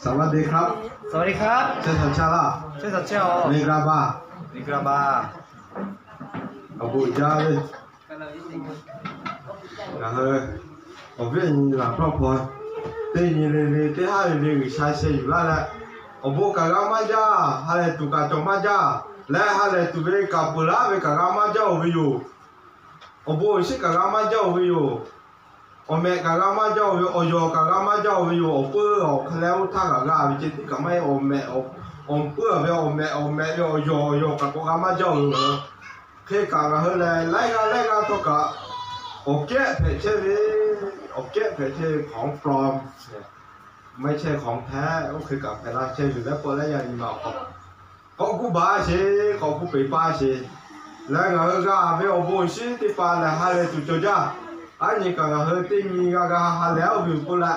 สวัสดีครับสวัสดีครับเชิญสัญชาลาเชิญสัญชาลมิกราบามิกราบาอาบุญาเลยนะฮะผมเป็นหลังครอบครัวที่นี่เลยที่ให้เรียนวิชาเสียอยู่แล้วแหละอาบุกะกามาจ้าฮาเลตุกะจงมาจ้าและฮาเลตุเวกาปุระเวกะกามาจ้าโอวิโยอาบุชิกะกามาจ้าโอวิโยโอเมกะกามาจ้าโอวิโยโอยกะกามาจ้าโอวิโยโอเปื้อคแล้วท่ากะกาวิจิตกะไม่โอเมโอเปื้อเวโอเมโยกะกามาจ้าโอวิโยเคกะกะเฮเลไลกะตกะโอเคเพชรวีโอเคเพชรของปลอมไม่ใช่ของแท้ก็คือกับแต่ละเช่นหรือแล้วพอแล้วยังมาของกูบ้าเช่ของกูไปบ้าเช่แล้วก็ไม่เอาบุญสิที่ป่าเลยหาเลยจุดจ้าอันนี้ก็เฮติมีก็หาแล้วอยู่กูละ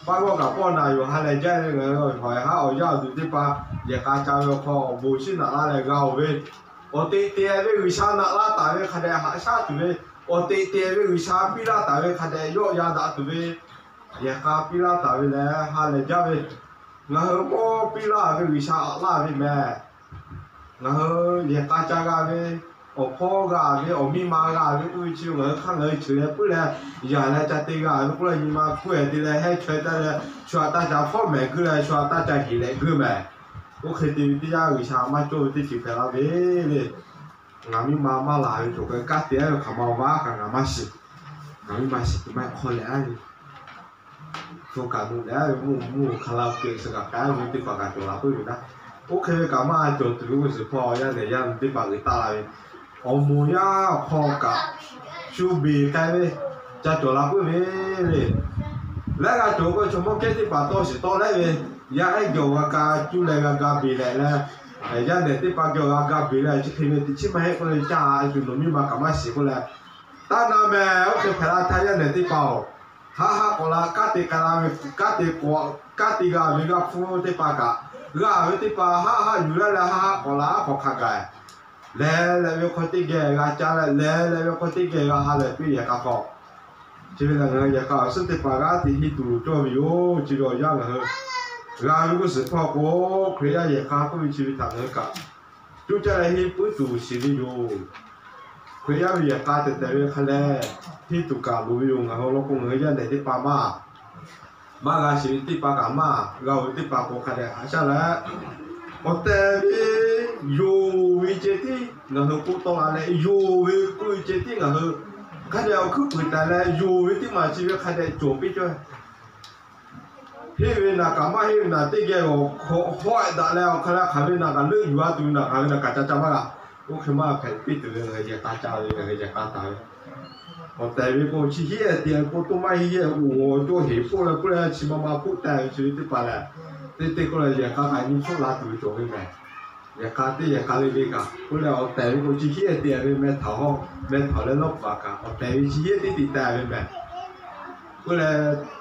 บ้านก็กับพ่อนายอยู่หาเลยแจ้งเลยหอยหาเอายาดูที่ป่าอย่ากาจาวขอบุญสิน่ะอะไรก็เอาไปโอตีเตี้ยไปวิชาน่ะละตายไปขดหาชาตุไปโอตีเตี้ยไปวิชาปีละตายไปขดโยยาดาตุไปอย่าขาปีละตายไปแล้วหาเลยจ้าไปงั้นโอ้ปีละไปวิชาละไปแม่งั้นอย่ากาจากาไปโอ้พ่อกาไปโอ้มีมากาไปอุ้ยชิวงั้นข้างเลยช่วยปุ๊บเลยอย่าเลยจะตีกาปุ๊บเลยมีมาคุยดีเลยให้ช่วยได้เลยช่วยตาจะฟ้องแม่ก็เลยช่วยตาจะหิเลยก็แม่โอเคดีที่จะวิชามาช่วยที่จีบเราไปเลยงั้นมีมาหลายจุดก็เดี๋ยวเขามาว่ากันงั้นมาสิงั้นมาสิที่ไม่คนเลยตัวการดูแล้วมูคาราโอเกะสกัดการมีที่ฝั่งการตัวเราอยู่นะโอเคกับมาจดรู้สึกพอยังเนี่ยยังที่ฝั่งอีตาเลยเอามูยาพอกับชูบีใกล้เลยจะตัวเราเลยแล้วก็ตัวก็ชมว่าแค่ที่ฝั่งโตสิโตเลยยังไอ้เกี่ยวกับการจูเล่กับบีเลยนะยังเนี่ยที่ฝั่งเกี่ยวกับบีเลยที่ที่ที่ชิมให้คนเลยจ้าจุดนู้นมีมากับมาสิคนเลยตาหน้าแม่โอเคพลังไทยยังเนี่ยที่ฝั่งฮ่าคนละกัดติกาลามิกัดติกว่ากัดติกามิกับฟูติปากะกาวิติปาฮ่าอยู่แล้วฮ่าคนละขอขากายแล้วคนที่เกี่ยกับจ้าแล้วคนที่เกี่ยกับฮาเลปีอยากขอชีวิตเราอยากขอสุดที่ปากะที่ฮิตูโจมิโอจิโร่ยังเหรอกาวิกุศลพ่อโก้เคลียร์อยากขอผู้มีชีวิตทางเหรอกะจุดจะให้ผู้ดูชีวิตอยู่คุยยังอยากการแต่เรื่องคะแนนที่ถูกการรู้อยู่งั้นเราคงเฮียนในที่ป่ามากาชีวิตที่ป่ากามาเราที่ป่าโกคะแนนหาชาละโอเตวิยูวิเจติงั้นเราพูดตรงอะไรยูวิกุยเจติงั้นเราคะแนนเอาคือพูดแต่ละยูวิที่มาชีวิตคะแนนจบไปจ้ะเฮ้ยนักการมาเฮ้ยนักที่เกี่ยวกับหัวด่าแล้วคะแนนขับนักการเลือกอยู่ว่าตัวนักการนักการจะจำว่าโอเคมาแผ่นปิดเลยเฮียตาจ้าเลยเฮียตาตายพอแต่วิโก้ชี้เฮียเดียวก็ตัวไม่เฮียโอ้ตัวเหี้ยพวกเราก็เลยชิมาพูดแต่ชีวิตที่ป่าแหละที่ก็เลยเฮียข้าขายนิ่งสู้รัดตัวจบไปไหมเฮียข้าที่เฮียข้าเลยดีกันก็เลยเอาแต่วิโก้ชี้เฮียเดียวไปแม่ถาวรแม่ถาวรเลยลบปากกันเอาแต่วิชี้เฮียที่ติดแต่ไปแม่ก็เลย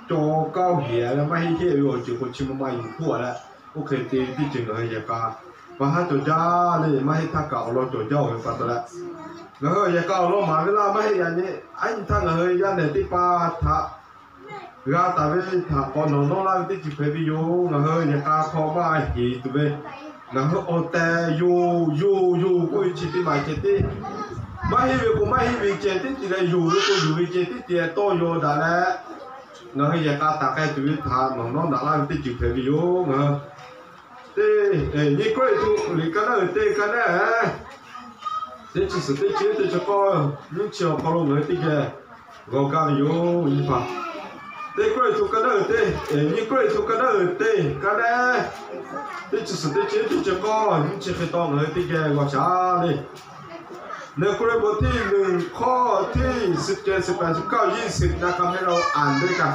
โจเก้าเฮียแล้วไม่เฮียอยู่จีคนชิมาอยู่พวกแล้วโอเคที่จริงเลยเฮียข้าว่าถ้าตัวจ้าเลยไม่ให้ถ้าเก่าเราตัวเจ้าเป็นปัตตาละแล้วอย่าเก่าเรามาเวลาไม่ให้ยันนี้ไอ้ท่านเฮ้ยยันเนี่ยที่ป้าถ้าเวลาแต่ไม่ถ้าก่อนนอนเราที่จีบไปอยู่นะเฮ้ยอย่าเก่าเข้ามาหีตัวเองนะเฮ้ยโอแต่อยู่กูจิตที่มาจิตที่ไม่ให้เวกูไม่ให้เวจิตที่ที่เลยอยู่กูอยู่จิตที่ที่โตอยู่ได้แล้วนะเฮ้ยอย่าเก่าตาแค่ตัวถ้านอนเราที่จีบไปอยู่นะนี่ก็อยู่หรือกันนะกันนะที่จะสุดที่จะก็ลูกเชียวพอลงเลยที่แกก็การอยู่อีฟ้าที่ก็อยู่กันนะนี่ก็อยู่กันนะกันนะที่จะสุดที่จะก็ลูกเชียวไปต้องเลยที่แกก็ช้าเลยในกรณีที่หนึ่งข้อที่17 18 19 20นะครับให้เราอ่านด้วยกัน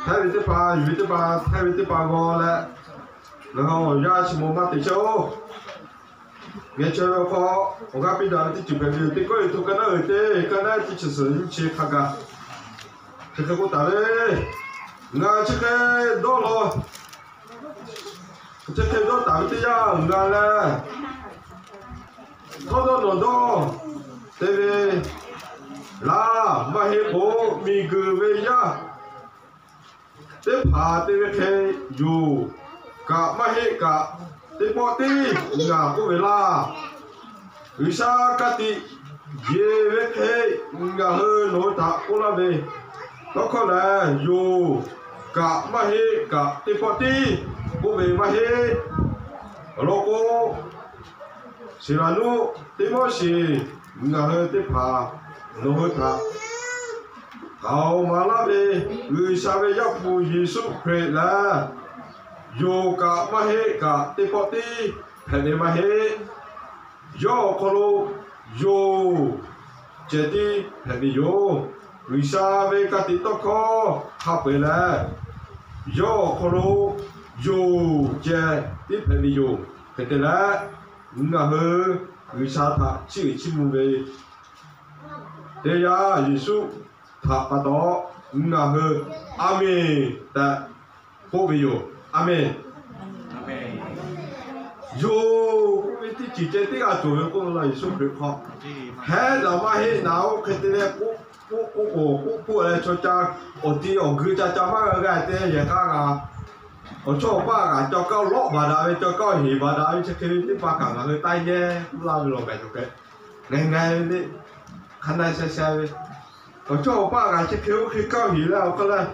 太วิธีปาอยู่วิธีปา太วิธีปาก็แล้ว然后要去摸嘛地球，你这个话，我讲比较的就跟你这个都跟那的，跟那的就是你去看看，这个我打的，俺这个到了，这个到打的呀，俺嘞，到，对不对？啦，马黑婆米格维亚。te pha te khe yu ka ma he ka te po ti nga ku vela isa ka ti ye ve khe nga he no ta ku la ve to ko la yu ka ma he ka te po ti ku ve ma he lo ko Siranu te mo si nga he te pha no ta Cao mà la về người sa về giáo phụ Giêsu Christ là yo cả mà hết cả te pot ti phải để mà hết yo kolo yo chết đi phải để yo người sa về cả ti to kho hấp về là yo kolo yo chết đi phải để yo phải để là ngã hơ người sa thà chỉ mu về để ya Giêsu thà bắt đó ngã hơ Amen ta phô vi yo Amen Amen. yo cái tí chỉ chơi tí à chủ yếu cũng là Giêsu Christ họ hết là mà hết nào cái tí này cũng là cho cha ở tí ở cứ cha mà cái tí gì cả ở chỗ ba cả cho cao lọ bà đã cho cao hỉ bà đã cho cái tí ba cả là hơi tay nhé làm rồi cái ngày đi khán này xe ở chỗ ba cả cho cái cao hỉ là cái là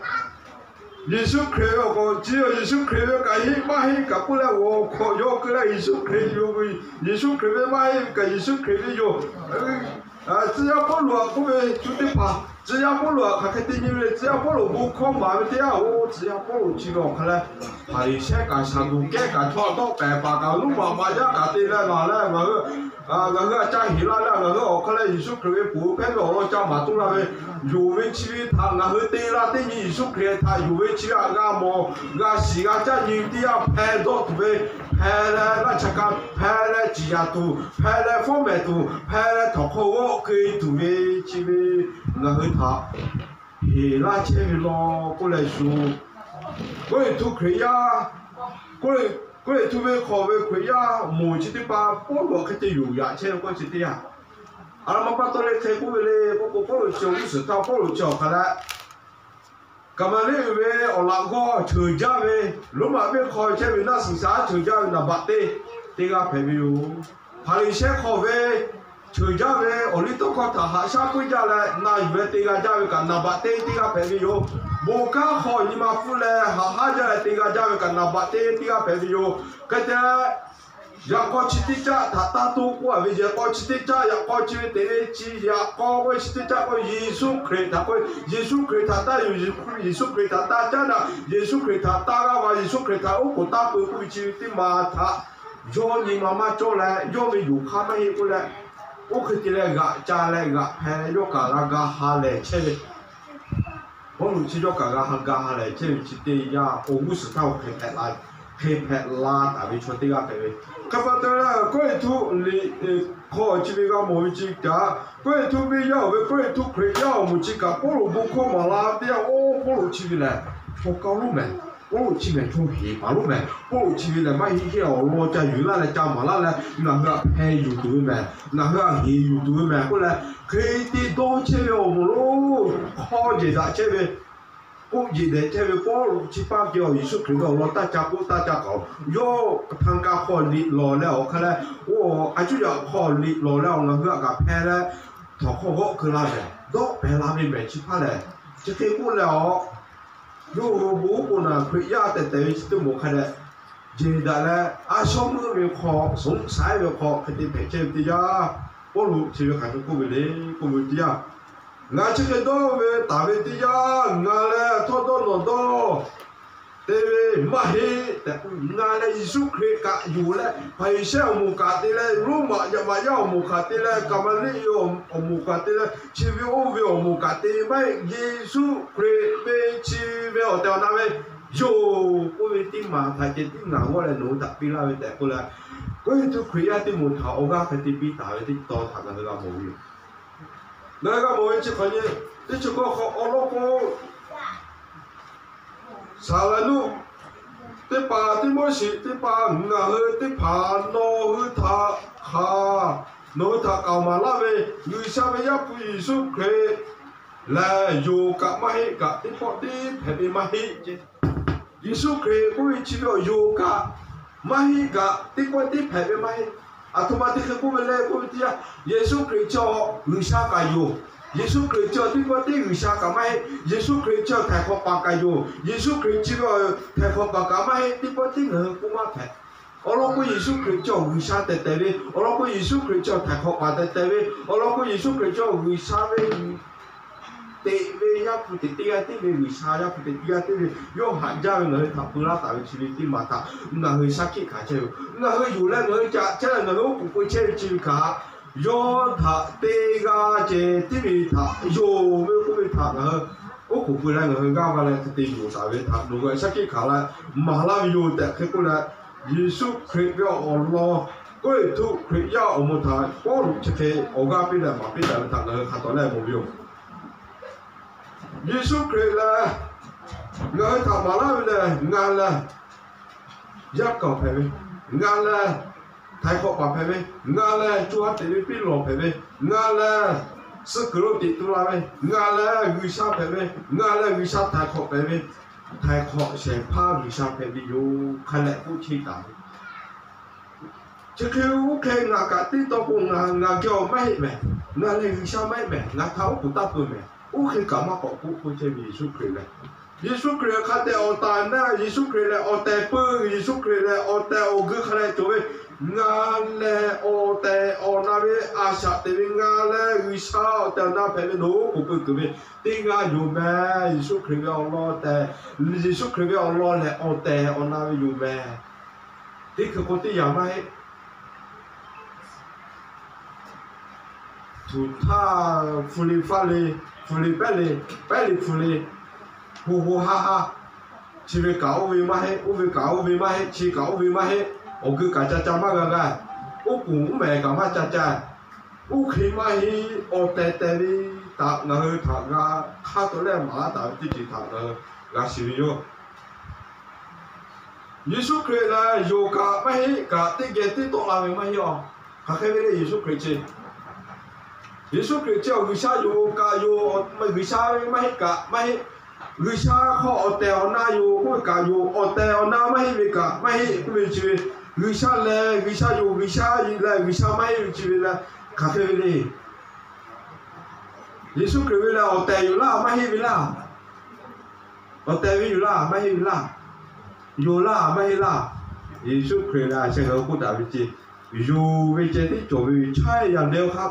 Giêsu Christ có chỉ có Giêsu Christ cái gì mà hết cả bữa là我靠有个là Giêsu Christ有个Giêsu Christ mà hết cái Giêsu Christ有只要不落不会就得怕只要不落看定因为只要不落不靠嘛的啊我只要不落去了看来还些个上路给个错到白把个路嘛呀个的了拿来我家里啦我看来Giêsu Christ不跟着我家嘛都那个有位去他那个对啦对Giêsu Christ他有位去啊个么个时间在你的啊拍到图呗拍了那这个拍了几呀图拍了方面图拍了头壳我可以图呗去呗那个他he la che lo ko le su ko le tu kriya ko le tu ve kho ve kriya mo chi ti pa po lo ke te yu ya che ko chi ti ya ala ma pa to le ke ko le ko lo chiu su ta ko lo chiu ka la ka ma le ve o la go chö ja ve lo ma ve kho che ve na si sa chö ja na ba te ga phe ve yu pa li she kho ve chửi ra về ở đây tôi có thả hạ sát quy ra lại này về tiền ra về cả nạp bát tiền ra phải đi vô bố cá hỏi nhưng mà phụ lệ hạ ra lại tiền ra về cả nạp bát tiền ra phải đi vô cái đó giờ có chỉ tích cha thà ta tu qua bây giờ có chỉ tích cha giờ có chỉ tiền chỉ giờ có cái chỉ tích cha có Giêsu Christ thà có Giêsu Christ thà ta Giêsu Christ thà ta cha là Giêsu Christ thà ta và Giêsu Christ thà ô của ta bự bự chỉ tí mà thà do nhưng mà cho lại do mình dùng khám hay của lại ô khi tí lại gạ cha lại gạ hay lại do cả là gạ hà lại chơi bố lúc chỉ do cả gạ hà lại chơi chỉ tê ya ô ngũ sử thao khi phép la tại vì cho tê gạ phải các bạn thấy là quay thu li khó chỉ vì gạ mỗi chỉ cả quay thu bây giờ với quay thu khởi giờ một chỉ cả bố lúc bố khó mà la tê ô bố lúc chỉ vì là cho cao lúc này bố lúc chỉ vì cho hỉ bà lúc này bố lúc chỉ vì là mấy cái ở lo cha yu la cha mà la là gạ hay yu tuổi mẹ là gạ hỉ yu tuổi mẹ có là khi tí đó chơi về một lúc khó gì đã chơi về cũng gì để chơi về bố lúc chỉ bao giờ Giêsu Christ lo ta cha cậu yo thằng cả khó lì loแล้วcái là ô anh chú giờ khó lì loแล้วlà gạ gặp hay là thằng khó gõ cứ la về đó phải làm gì mẹ chỉ phải là chỉ khi cũng là yo bố của nó khởi ya để tôi một cái là chỉ đã là sống về khó sống sai về khó cái gì phải chơi thì ya bố lúc chỉ về cái của mình thì ya ngã chỉ cái đó về tại vì thì ya ngã là thôi đó nó thế mà hi ngã là Giêsu Christ cả dù là phải sao một cái thì là lúc mà giờ một cái thì là cảm ơn đi một cái thì là chỉ vì một cái thì mấy Giêsu Christ về chỉ về ở đâu nào về yo cô về tim mà phải cái tim nào gọi là nỗ đặc biệt là về cô là cái Giêsu Christ thì một thảo ga phải tìm bị tạo thì to thật là người mù người mù chỉ coi như cái chỗ có họ ở đâu có Salanu te pa te mo si te pa nga he te pa no hu tha kha no tha ka ma la ve yu sa ve ya pu Giêsu Christ là dù cả mai cả tí phật tí phải bị mai Giêsu Christ cũng chỉ có dù cả mai cả tí phật tí phải bị mai automatic cũng về lên cũng đi Giêsu Christ cho người sa cả dù Giêsu Christ cho tí phật tí người sa cả mai Giêsu Christ cho thầy phật bà cả dù Giêsu Christ chỉ có thầy phật bà cả mai tí phật tí người cũng mà phải ở đó có Giêsu Christ cho người sa tệ tệ đi ở đó có Giêsu Christ cho thầy phật bà tệ tệ đi ở đó có Giêsu Christ cho người sa về tệ về ya phụ tệ tệ tệ về người sa ya phụ tệ tệ tệ về yo hạn ra về người thằng Pula tại vì chỉ đi mà thằng người sa kia cả chơi ngườiอยู่แล้วngườiจะchơi là người cũng có chơi chỉ cả yo thằng tệ ga chơi tệ về thằng yo với cũng về thằng người cũng phải là người ga vào là tệ yo sao về thằng người sa kia cả là mà là yo tệ cái cũng là Giêsu Christ với Allah có thứ Christ ya ở một thằng có lúc chỉ cái ở ga bên là mà bên là thằng người khát tối là một điều Giêsu Christ là người thằng mà là ngàn là giáp cầu phải về ngàn là thái khổ bà phải về ngàn là chúa để bị lừa phải về ngàn là sự cứu rỗi tu la về ngàn là người sao phải về ngàn là người sao thái khổ phải về thái khổ sẽ phá người sao phải về vô khai lại cũng chi tạo chứ kêu ok ngà cả tí to cùng ngà kêu mấy mẹ ngà là người sao mấy mẹ ngà tháo của ta vừa mẹ ok cả mà có cũng chơi Giêsu Christ này Giêsu Christ khai theo ta nè Giêsu Christ là ở tại bờ Giêsu Christ là ở tại ở cái khai lại chỗ ấy ngà là ở tại ở na về asa tại vì ngà là người sao tại na phải về nấu cũng cứ về tiếng ngà dù mẹ Giêsu Christ là Allah tại Giêsu Christ là Allah là ở tại ở na về dù mẹ tiếng cái con tiếng gì mà thủ tha phuli phali phuli beli phuli hu hu ha ha chỉ về cáo vì mà hết về cáo vì mà hết chỉ cáo vì mà hết ở cứ cả cha mà gà cũng mẹ cả mà cha khi mà hi ở tè đi ta ngờ thằng gà khá tối lẽ mà ta chỉ thằng gà xí vô Giêsu Christ là dù cả mà hết cả tí ghét tí tội làm mà hiểu cả cái vấn đề Giêsu Christ chứ Giêsu Christ cho người sa dù cả dù mà người sa mà hết cả mà hết người sa họ ở tèo na dù cũng cả dù ở tèo na mà hết về cả mà hết cũng về chỉ người sa là người sa dù người sa là người sa mà hết chỉ là cả cái vấn đề Giêsu Christ là ở tèo dù là mà hết về là ở tèo dù là mà hết về là dù là mà hết là Giêsu Christ là sẽ ở khu đạo vị trí dù về chế tích chỗ về tráiอย่างเดียวครับ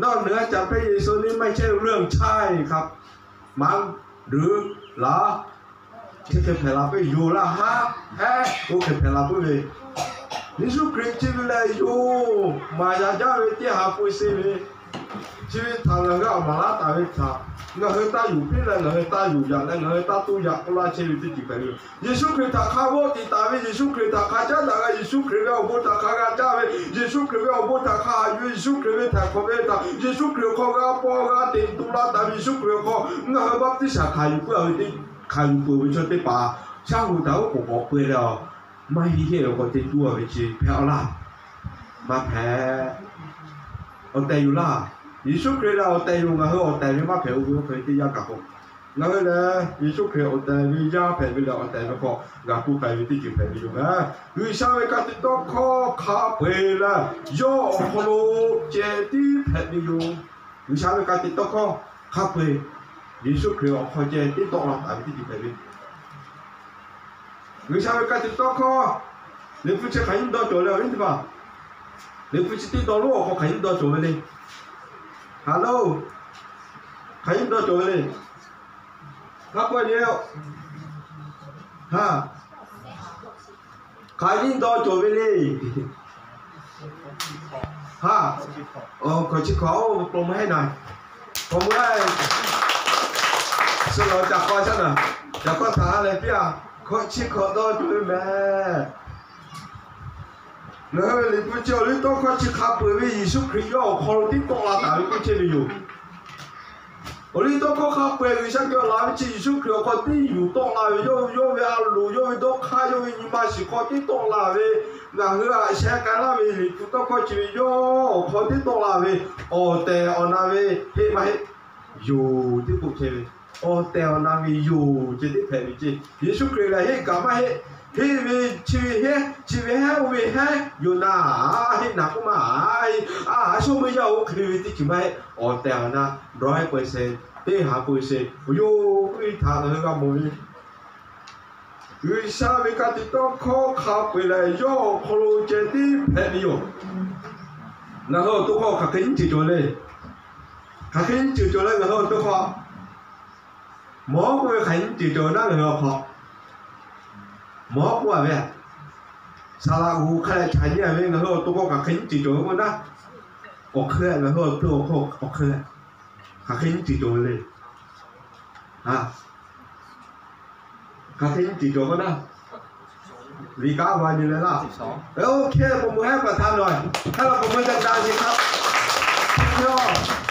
นอกเหนือจากพระเยซูนี้ไม่ใช่เรื่องใช่ครับมั้งหรือละที่เคยแผ่ลาไปอยู่ละฮะโอเคแผ่ลาไปเลยยิสุคริสต์ชีวิตเลยอยู่มาจากเจ้าวิธีหาปุยซีเลยชีวิตทางเราก็มาละตาวิชาเงยตาอยู่พี่เลยเงยตาอยู่อย่างนั้นเงยตาตู้อยากก็ละชีวิตที่จีบไปเลยยิสุคริสต์ข้าวติตาวิยิสุคริสต์ข้าจ้าด่ายิสุคริสต์เอาบุตรข้าจ้าวิยิสุคริสต์เอาบุตรข้าอยู่ยิสุคริสต์แทนคนเวทายิสุคริสต์ข้าก็ปอก็ติดตุลาตายิสุคริสต์ข้าเงยบัพติศาข้าอยู่เพื่อที่ข้าอยู่เพื่อวิชาที่ป่าช่างหัวเท้าผมบอกเพื่อเราไม่เหี้ยเราก็ติดตัววิจิแพ้ละมาแพ้เอาแต่อยู่ละยิสุคริสต์เอาแต่อยู่งั้นเอาแต่ไม่มาแพ้เอาไปที่ยากกับผมงั้นเลยยิสุคริสต์เอาแต่วิญญาแพ้ไปแล้วเอาแต่ไม่พองานผู้แพ้วิธีจีบแพ้ไปอยู่นะวิชาเวกัติโตข้อขาเปล่าย่อโคโลเจตีแพ้ไปอยู่วิชาเวกัติโตข้อขาเปยิสุคริสต์เอาข้อเจตีโตเราแต่วิธีจีบแพ้ไปวิชาเวกัติโตข้อเลี้ยงผู้ชายขยันต่อโจแล้วเห็นไหมเลี้ยงผู้ชายตีต่อโลกเขาขยันต่อโจเลยฮัลโหลขยันต่อโจเลยครับว่าเดียวฮะขยันต่อโจเลยฮะขอชิขอโปรโมทให้หน่อยโปรโมทให้สโลจากก้อนฉันน่ะจากก้อนถาอะไรพี่อ่ะขอชิขอต่อโจแม่แล้วหรือผู้เจ้าหรือต้องขอชิขาเปิดวิยิสุคริสต์ย่อคนที่ต้องลาตาวิเชลิอยู่หรือต้องขอขาเปิดวิชาเกี่ยวกับวิยิสุคริสต์คนที่อยู่ต้องลาวิย่อวิอาลูย่อวิต้องข้าย่อวิยิมาสิคนที่ต้องลาวิงานเรื่องแชร์กันลาวิหรือต้องขอชีวิตย่อคนที่ต้องลาวิโอแต่อนาวิเฮ้มาเฮ้ อยู่ที่ปุเชโอเตลนามีอยู่จะที่แผ่นจีเยซูคริสต์เลยให้กลับมาให้มีชีวิตให้วิให้อยู่หน้าให้หนักมาช่วงไม่ยาวคือที่จะไม่โอเตลนะ100%ที่5%อยู่ที่ทางนั้นก็มุ่งวิชาวิการที่ต้องข้อขับไปเลยโยโคโลเจที่แผ่นอยู่然后都靠卡根解决嘞，卡根解决了然后都靠，蘑菇很解决那个靠，蘑菇啊呗，沙拉乌开来产业呗，然后都靠卡根解决过那，我开然后都靠我开，卡根解决嘞，卡根解决过那。ลีกาวันนี้เลยล่ะโอเคผมให้ประธานหน่อยถ้าเราผมจะดังสิครับย่อ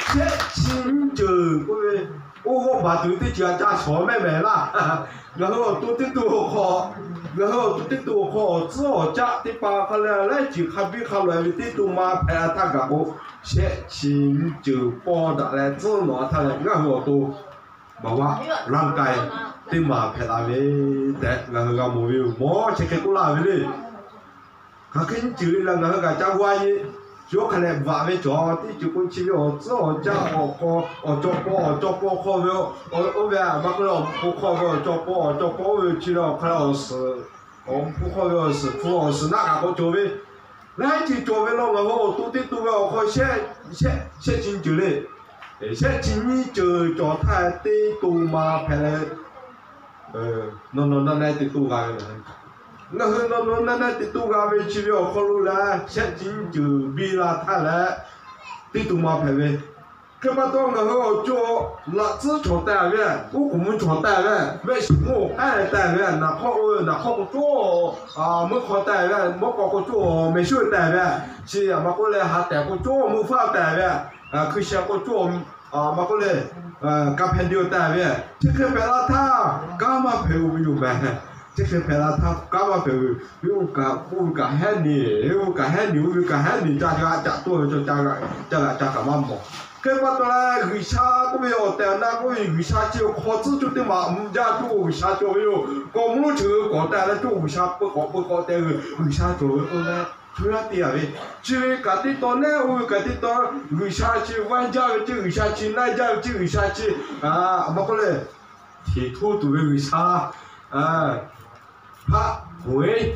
เช็ดชิ้นจืดกูเลยโอ้โหบาดตัวที่จะชอไม่แม่ล่ะ然后ตัวที่ตัวคอ然后ตัวที่ตัวคอ之后จะที่ปากเขาเลยจีขับวิ่งเข้าเลยที่ตัวมาแพ้ท่ากับกูเช็ดชิ้นจืดปอดอะไร之后หนอท่าเลยงั้นหัวตัวบอกว่าร่างกายที่มาแพ้ลาเวแต่งานก็มูวิวหมอเช็คกุลาเวเลยข้าขึ้นจืดแล้วงานก็จะวายยกคะแนนว่าไปจ่อที่จุกุนชีวิตจะจะออกจบข้อเวลเอาแบบบางคนผู้ข้อเวลจบเวลชีวิตข้าเรา是ผู้ข้อเวล是ผู้是那个จบเวลแล้วที่จบเวลแล้วงานก็ตัวที่ตัวเขาเช็ดจริงจืดเลยเช็ดจริงนี่จืดจ่อท้ายที่ตัวมาแพ้นั่นแหละติดตัวกันนั่นแหละติดตัวกันไปชีวิตเขารู้แล้วเช็ดจริงจืดบีลาท่าแล้วติดตัวมาแพ้เลยแค่มาต้องกันเขาจ่อละซื้อจ่อแต่เว้ยกูมันจ่อแต่เว้ยไม่ใช่โง่แต่เว้ยนักข้อก็จ่อมือขอแต่เว้ยมือก็จ่อไม่ช่วยแต่เว้ยชีมาก็เลยหาแต่ก็จ่อมือฟ้าแต่เว้ยคือเชียก็จ่อมาก็เลยกับแผ่นเดียวแต่เว้ยที่เคยเป็นละท่าก้ามาเผยอยู่แม่ที่เคยเป็นละท่าก้ามาเผยอยู่กับแห่นี่อยู่กับแห่นี่จะตัวจะกับมันบอกเคยว่าตัวแรกวิชาก็ไม่เอาแต่นั่นก็วิชาเจียวขอซื้อจุดที่มาจะตัววิชาเจียวอยู่ก็ไม่รู้ชื่อก็แต่ละตัววิชาเปิดแต่วิชาเจียวตัวแรก主要的啊，就搞的到那我搞的到为啥去玩家就为啥去那家就为啥去么个嘞？铁土都为啥他会，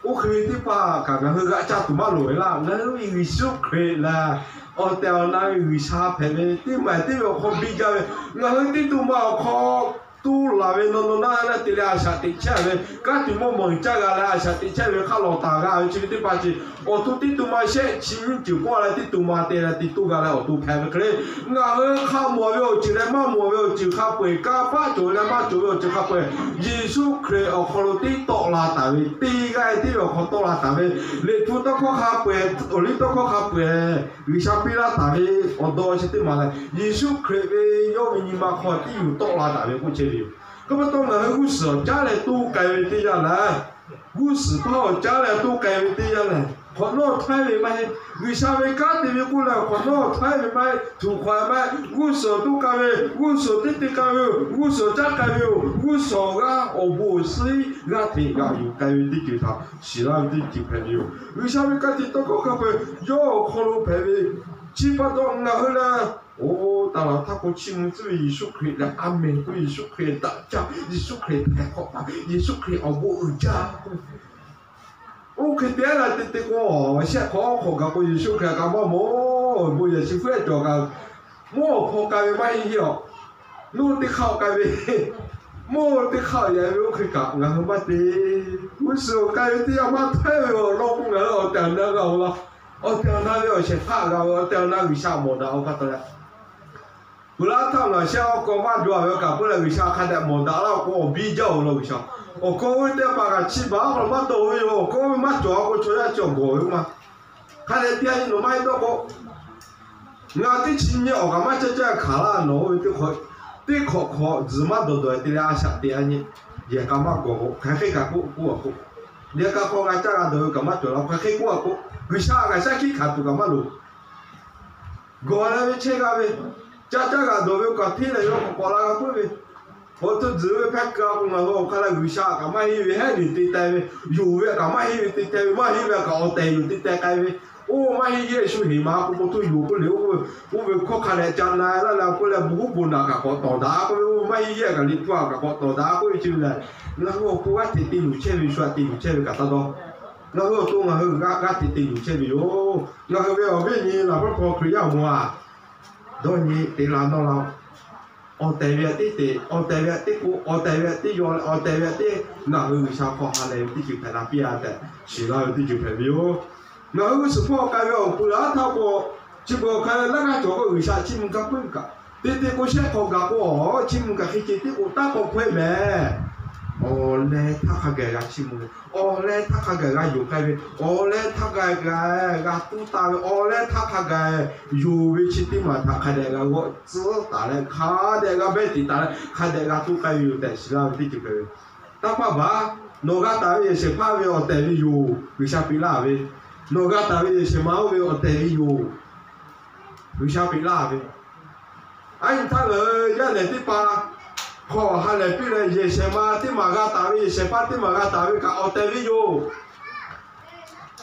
我可以的吧？刚刚那个家都嘛来啦，那为啥可以啦？แต่那为啥偏的？的买的要靠比较的，那的都嘛靠。tu là về nó là tỷ lệ sát tỷ chế về các tỷ mô mong chắc là sát tỷ chế về khá lâu ta cái chỉ tỷ ba chỉ ở tu tỷ tu mà sẽ chỉ chịu qua là tỷ tu mà tỷ là tỷ tu cái là ở tu phải về cái ngà hơn khá mua về chỉ là mà mua về chỉ khá bể cá phá chỗ là mà chỗ về chỉ khá bể Giêsu Christ ở khâu tỷ to là tại vì tỷ cái tỷ ở khâu to là tại vì lệ tu to khó khá bể ở lệ to khó khá bể vì sao bị là tại vì ở đó chỉ tỷ mà là Giêsu Christ về do mình mà khó tỷอยู่to là tại vì cũng chỉก็ไม่ต้องเลยกูเสือจ้าเลยตู้ไก่ตีอย่างไรกูเสือพ่อจ้าเลยตู้ไก่ตีอย่างไรขอนอไทยไม่ไหมวิชาวิการตีมีกูเลยขอนอไทยไม่ไหมถูกความไหมกูเสือตู้ไก่กูเสือตีไก่กูเสือจ้าไก่กูเสือก็โอ้โหสิก็ตีก็อยู่ไก่ตีกี่ท่าสิเราตีกี่เพลย์วิชาวิการตีต้องก็เข้าไปย่อคนรู้เพลย์ชีพต้องเงาเลย哦，当然，他过去们这耶稣可以来阿门，对耶稣可以打架，耶稣可以太好吧，耶稣可以熬不而家。我可别了，对我，现好好个过耶稣可以干嘛么耶稣会做个，么破盖买药，弄的好盖呗，么的好也有可以干，然后嘛的，我说盖的要嘛太有老公了，我等那个了，我等那个先怕个，我等那个下么的，我看到了。不然他们像我妈主要搞不来为啥看到莫打了我比较了为啥？我高位的把个七八个嘛都有，高位嘛主要我出来讲过嘛，看来电影都买到过。我的亲戚我干嘛在看了，挪威的考日嘛都对的俩下电影，也干嘛过，看黑干过，你干考个这个都干嘛做了，看黑过，为啥个啥去看都干嘛路？过来没车个呗？ cha cả đồ với cả thiên này nó có là cái gì họ tôi giữ với phép cả cũng là họ khai là người sa cả mấy vì hết thì tít tay với dù với cả mấy vì tít tay mấy vì cả họ tay tít tay cái với ô mấy cái suy nghĩ mà cũng tôi dù cũng liều cũng về khó khăn này chân này là cũng là bố buồn là cả họ tỏ đá cũng mấy cái cả liên quan cả họ tỏ đá cũng chịu là nó họ cũng cái thì tìm đủ chơi vì sao tìm đủ chơi vì cả tao đó nó họ tôi mà hơn cái thì tìm đủ chơi vì ô nó bây giờ biết như là có khởi đầu mùa đôi như thì làm nó làm ở đây về thì ở đây về thì cũng ở đây về thì rồi ở đây về thì nó người sao khó khăn này thì chịu phải làm bia đấy chỉ là thì chịu phải biểu nó người sự khó cái việc của nó thao của chỉ có cái là cái chỗ người sao chỉ muốn gặp mình cả thì cũng sẽ có gặp của chỉ muốn gặp khi thì cũng ta có quên mẹ 올해 탁하게가 치문 올해 탁하게가 욕하게 올해 탁하게가 뚜따 올해 탁하게 요위치티마 탁하게가 뭐 따래 카데가 베티 따래 카데가 뚜까요 요대시라 디지게 딱 봐봐 너가 따위 세파베 어때리 요 위샤빌라베 너가 따위 세마오베 어때리 요 위샤빌라베 아니 타를 야내 띠빠 họ hay là bây giờ về xem mà tí mà ra tao đi xem phát tí mà ra tao đi cả ở đây video,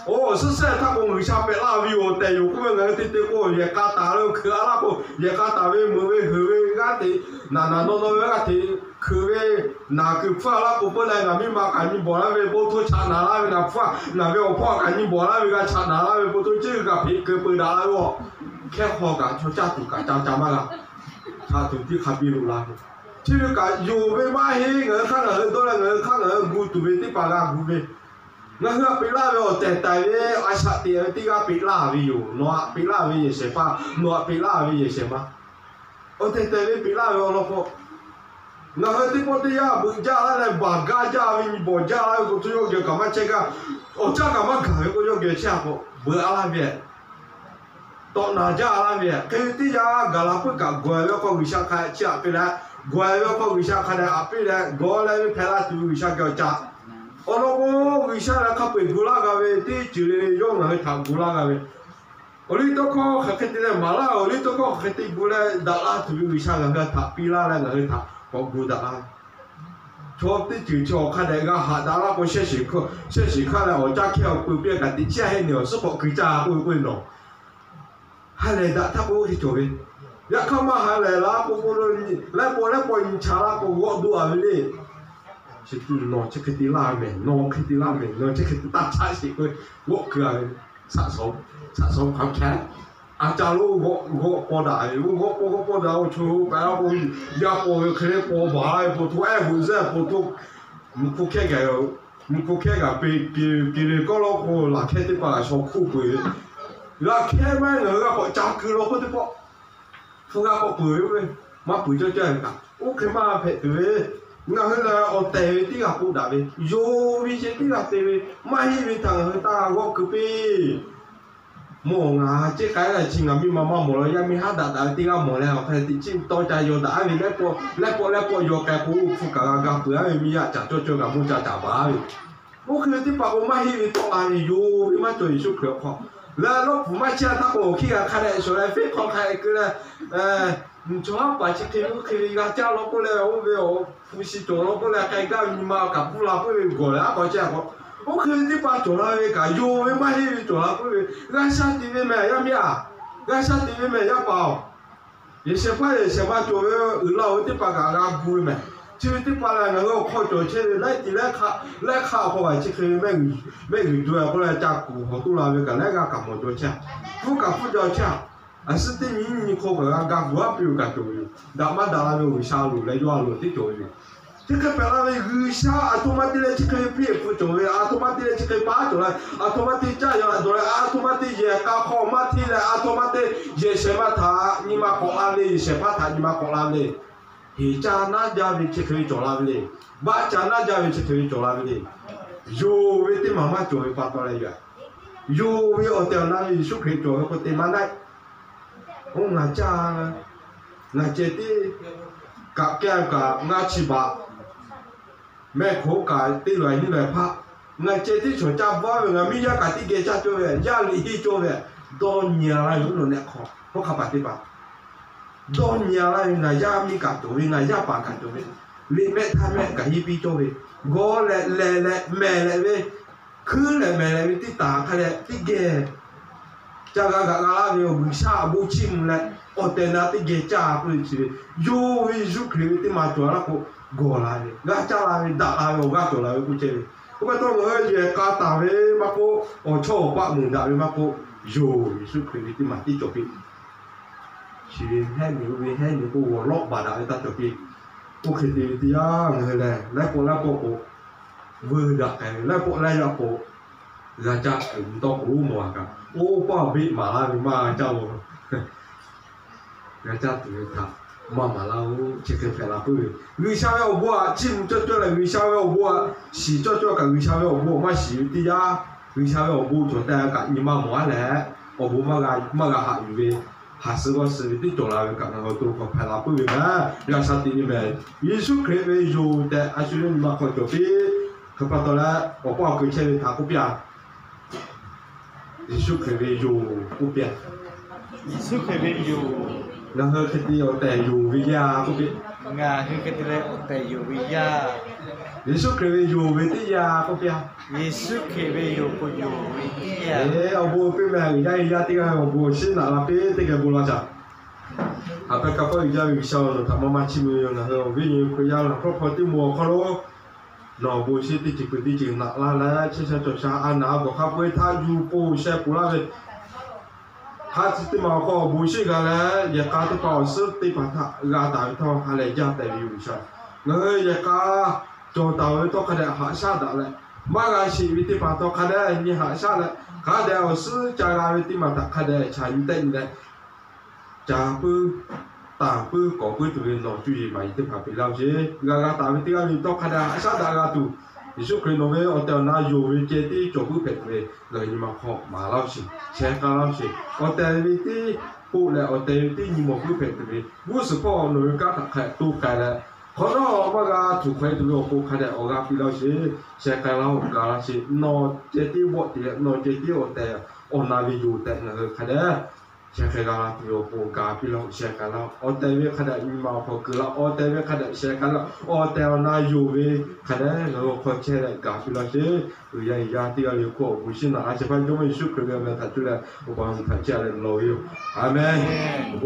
ô sự sẽ thằng con người sao phải làm video đâyอยู่ก็ไม่งั้นที่ที่กูอยากตาแล้วคืออะไรกูอยากตาไปมือไปหือไปกันที่นั่นโน่นไปกันที่คือไปนั่นคือฟ้าแล้วกูเปิดอะไรกันมีมากันมีบ่อแล้วไปปุ๊บทุกชาตินั่นแล้วไปนั่นฟ้านั่นไปเอาพ่อกันมีบ่อแล้วไปกันชาตินั่นแล้วไปปุ๊บทุกชื่อกับพี่คือเปิดอะไรวะแค่พอกันชดจ้าถูกกันจำมาละชาถูกที่ขับบิลูลาที่เราการอยู่ไม่มาเฮงเงินข้างเงินตัวเงินข้างเงินกูตัวเป็นที่ปากกูเป็นงั้นเราไปล่าไปเอาแต่แต่เนี่ยอาชาติที่ก็ไปล่าไปอยู่นัวไปล่าไปยังเสียป้านัวไปล่าไปยังเสียมาเอาแต่แต่ไปล่าไปเอาแล้วก็งั้นเราที่พอที่ยาบุญจ้าอะไรบางกาจ้ามีบ่จ้าอะไรกูทุกอย่างก็มาเช็คกันโอ้จ้าก็มาขายกูยกเกี่ยวเชื่อกูเบื่ออะไรเบี้ยตอนนั้นจ้าอะไรเบี้ยแค่ที่ยากาลาพูดกับกูแล้วก็วิชาขายเชื่อไปแล้วกวยว่าก็วิชาขนาดอภิเษกก็เลยไม่แพ้ละตัววิชาเกี่ยวกับอ๋อแล้วก็วิชาแล้วเขาไปกุลากันไปที่จุดนี้ย่อมให้ทำกุลากันไปโอ้ยตัวเขาเขาคิดได้มาละโอ้ยตัวเขาคิดกุลาดาราตัววิชากันก็ทับปีละแล้วก็ทับก็กุดาราชอบที่จุดชอบขนาดก็หาดาราก็เชื่อสิข้าแล้ว我家เข้าไปเปลี่ยนกันที่เชื่อให้เหนียวสุขคือจ้าไปไปหนอให้เลยดาถ้ากูที่จบอยากเข้ามาหาเลยละกูเลยแล้วพออินชาละกูวอดดูอะไรเลยชิดูนอนชิคกี้พายนอนคิดที่ราเมนนอนชิคกี้พายตัดชาสิกูวอคืออะไรสะสมความแค้นอาจารย์รู้วอปอดายวอปอดาวชูไปแล้วกูอยากปอเคยปอบ่ายปอทุกหุ่นเสียปอทุกมึงกูแค่ไปเลยก็แล้วกูหลักแค่ที่ปากชอบคู่ไปหลักแค่ไม่เหนือก็จับคือเราก็ที่ปอพวกเราก็ปุ๋ยเลยมาปุ๋ยเจ้ากันโอเคมาเผ็ดเลยงั้นเราเอาเตะที่กับปูดาไปโยวิเศษที่กับเตะไม่ให้ทางตาก็คือปีมองอ่ะเจ๊ใครอะไรจริงอ่ะมีมาหมดเลยยังมีหาดาที่กับหมดแล้วใครที่จริงต่อใจโยดาไอ้นี่แล้วพอโยแกปูฟุกกับเปลือยมีอ่ะจับโจกับมูจับบ้าโอเคที่ปากไม่ให้ตัวอะไรโยไม่มาตัวชุกเขียวพอแล้วรถผมไม่เชื่อถ้าโอ้ขี้กับใครได้ส่วนอะไรฟิตของใครก็เลยชอบไปเช็คคือการเจ้าเราก็เลยโอ้เว้ยผู้สิโจเราก็เลยใครก็มีมากับผู้เราก็เลยก่อนแล้วก็เจ้าก็โอเคที่ป้าโจเราเลยก็อยู่ไม่ให้โจเราก็เลยงั้นชาติไม่แม่ยังมีอ่ะงั้นชาติไม่แม่ยังเปล่ายังเสียป้าโจเราที่ป้าก็กูแม่ชีวิตที่ป้าเราก็ขอโจเช่นได้ที่แรกข้าวเขาไว้ที่คือไม่อยู่ด้วยก็เลยจากกูเขาตัวเราเลยก็แล้วก็กลับมาโจเช่ผู้โจเช่อันสุดที่นี่เขาก็การกูว่าไปอยู่กับโจอยู่ดามาดาราไม่วิชาลูเลยด้วยลูที่โจอยู่ที่คือเป็นอะไรวิชาอัตโนมัติเลยที่คือเพี้ยผู้โจเลยอัตโนมัติเลยที่คือป้าโจเลยอัตโนมัติจ่ายอะไรโจเลยอัตโนมัติเยอะก้าวเข้ามาที่เลยอัตโนมัติเยอะเสมาท่านี่มาของอะไรเสมาท่านี่มาของอะไรเฮียจาน่าจะวิจิตรโจลาวิลีบ้าจาน่าจะวิจิตรโจลาวิลีโยวิที่มาโจวิปัตตาเลยกันโยวิโอเตลนาวิสุขโจวิปัตติมันได้โอ้งาจางาเจติกับแก้วกับงาชิบะแม่โคกับตีหลวยนี่หลวยพระงาเจติชนจับว่างามิยากับที่เกจ้าโจเวยาลีฮิโจเวยโดนเนียอะไรอยู่เนี่ยขอพวกขับปฏิบัติโ don nhà là ngày ra mi cả tuổi ngày ra bà cả tuổi li mẹ thay mẹ cả hi pi tuổi go lẹ mẹ lẹ về cứ lẹ mẹ lẹ tí tả khai lẹ tí ghê cha gà về bù sa bù chim lẹ ở tên là tí ghê cha bù chim yo vi du kri tí mà chỗ là cô go lại gà cha lại đạ lại gà chỗ lại cô chơi cô bắt đầu người gì cả tả về mà cô ở chỗ bạn mùng đạ về mà cô yo vi du kri tí mà tí chỗ đi chỉ hai người cô lót bà đã ta chụp đi, cô khi đi người này lấy cô vừa đặt cái lấy cô ra cha cũng to cũng mùa cả, ô bao bị mà cháu ra cha tự thà mà lao chỉ cần phải là bự, vì sao要mua chim cho là vì sao要mua洗cho cả vì sao要mua mà洗đi vì sao要mua cho đại家你嘛mua来，我不嘛个下雨呗。还是我是的做了个，然后都可拍了不远嘛，要啥地里面，耶稣可以有的，还是你嘛可做比，可把到了我把个钱他不变，耶稣可以有不变，耶稣可以有，然后肯定有带有为呀不变，ngà khi cái tele tại yêu vì ya, 耶稣可以有为的呀不变， 耶稣可以有不有为呀，我不变咩，人家这个我不是拿了变这个不拉讲。apa kapal ija wisau tak mama cimu yang nak wingi kuya lah property mua kalau no bo si ti ti nak la cisa cisa anak bo kapal taju po saya pula be hati ti mau ko bo si gala ya ka ti pa su ti pa ta ga ta to hale ja ta wisau ngai ya ka cho tao to kada ha sa da le ma ga si ti pa to kada ni ha sa le kada su cha ga ti ma ta kada chan ten le cha bư ta bư có bư tụi nó chú ý mày tiếp hợp với lao chứ gà ta với tiếng anh to khá đa sát đa gà tụ ví dụ khi nó với ở tàu na dù với chế tí chỗ bư bẹt về lời nhưng mà họ mà lao xí xe ca lao xí ở tàu với tí phụ lại ở tàu với tí nhưng mà bư bẹt về bư sự phò nó với các thằng tu cái là họ nó mà gà thủ khoe tụi nó phụ khá đa ở gà phi lao xí xe ca lao xí nó chế tí bộ thì nó chế tí ở tàu ở na với dù tàu là khá đa saya kalau tu yo kapi lo saya kalau OTW kada imau ko kala OTW kada saya kalau OTW na yuwe kada lo ko chere kapi lo se ya tiga yo ko busin na aja pan jom isu kerja mereka tu lah ubah mereka cari lo yo amen.